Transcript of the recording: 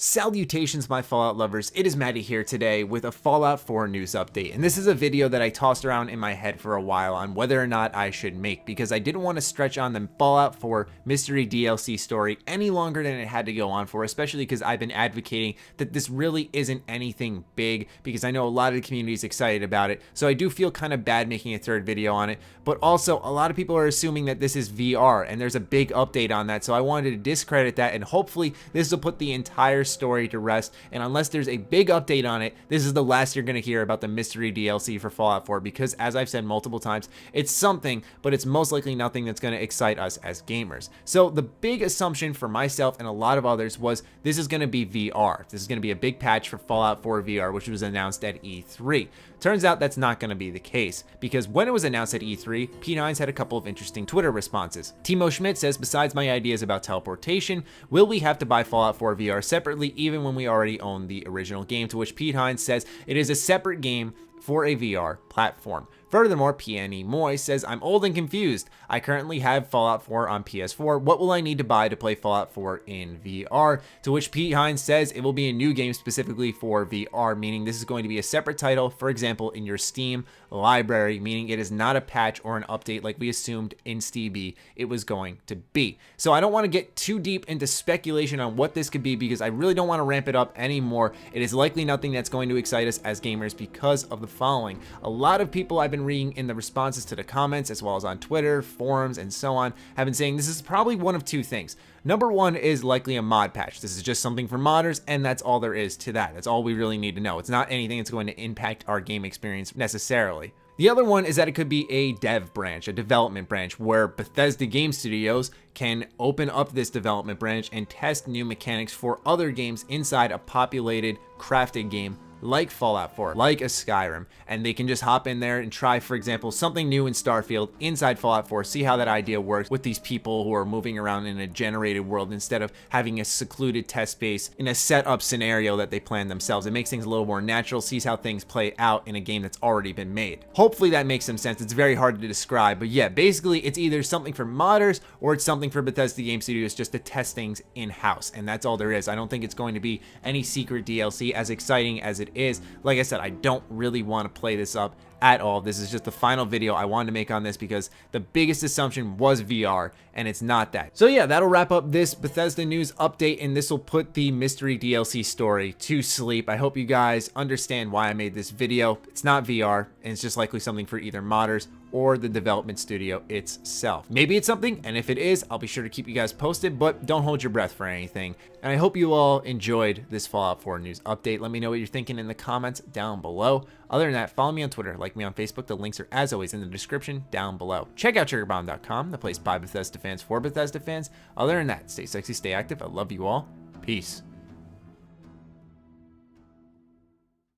Salutations, my Fallout lovers. It is Matty here today with a Fallout 4 news update, and this is a video that I tossed around in my head for a while on whether or not I should make, because I didn't want to stretch on the Fallout 4 mystery DLC story any longer than it had to go on for, especially because I've been advocating that this really isn't anything big, because I know a lot of the community is excited about it, so I do feel kind of bad making a third video on it. But also, a lot of people are assuming that this is VR, and there's a big update on that, so I wanted to discredit that, and hopefully this will put the entire story to rest. And unless there's a big update on it, this is the last you're going to hear about the mystery DLC for Fallout 4, because as I've said multiple times, it's something, but it's most likely nothing that's going to excite us as gamers. So the big assumption for myself and a lot of others was this is going to be VR. This is going to be a big patch for Fallout 4 VR, which was announced at E3. Turns out that's not going to be the case, because when it was announced at E3, Pete Hines had a couple of interesting Twitter responses. Timo Schmidt says, besides my ideas about teleportation, will we have to buy Fallout 4 VR separately even when we already own the original game? To which Pete Hines says it is a separate game for a VR platform. Furthermore, PNE Moy says, I'm old and confused. I currently have Fallout 4 on PS4. What will I need to buy to play Fallout 4 in VR? To which Pete Hines says it will be a new game specifically for VR, meaning this is going to be a separate title, for example, in your Steam library, meaning it is not a patch or an update like we assumed in SteamB it was going to be. So I don't want to get too deep into speculation on what this could be, because I really don't want to ramp it up anymore. It is likely nothing that's going to excite us as gamers because of the following. A lot of people I've been reading in the responses to the comments, as well as on Twitter, forums, and so on, have been saying this is probably one of two things. Number one is likely a mod patch. This is just something for modders, and that's all there is to that. That's all we really need to know. It's not anything that's going to impact our game experience necessarily. The other one is that it could be a dev branch, a development branch, where Bethesda Game Studios can open up this development branch and test new mechanics for other games inside a populated, crafted game like Fallout 4, like a Skyrim, and they can just hop in there and try, for example, something new in Starfield inside Fallout 4, see how that idea works with these people who are moving around in a generated world instead of having a secluded test base in a set up scenario that they plan themselves. It makes things a little more natural, sees how things play out in a game that's already been made. Hopefully that makes some sense. It's very hard to describe, but yeah, basically it's either something for modders or it's something for Bethesda Game Studios just to test things in-house, and that's all there is. I don't think it's going to be any secret DLC, as exciting as it is. Like I said, I don't really want to play this up at all. This is just the final video I wanted to make on this, because the biggest assumption was VR, and it's not that. So yeah, that'll wrap up this Bethesda news update, and this will put the mystery DLC story to sleep. I hope you guys understand why I made this video. It's not VR, and it's just likely something for either modders or the development studio itself. Maybe it's something, and if it is, I'll be sure to keep you guys posted, but don't hold your breath for anything. And I hope you all enjoyed this Fallout 4 news update. Let me know what you're thinking in the comments down below. Other than that, follow me on Twitter, like me on Facebook. The links are, as always, in the description down below. Check out TriggerBomb.com, the place by Bethesda fans for Bethesda fans. Other than that, stay sexy, stay active. I love you all. Peace.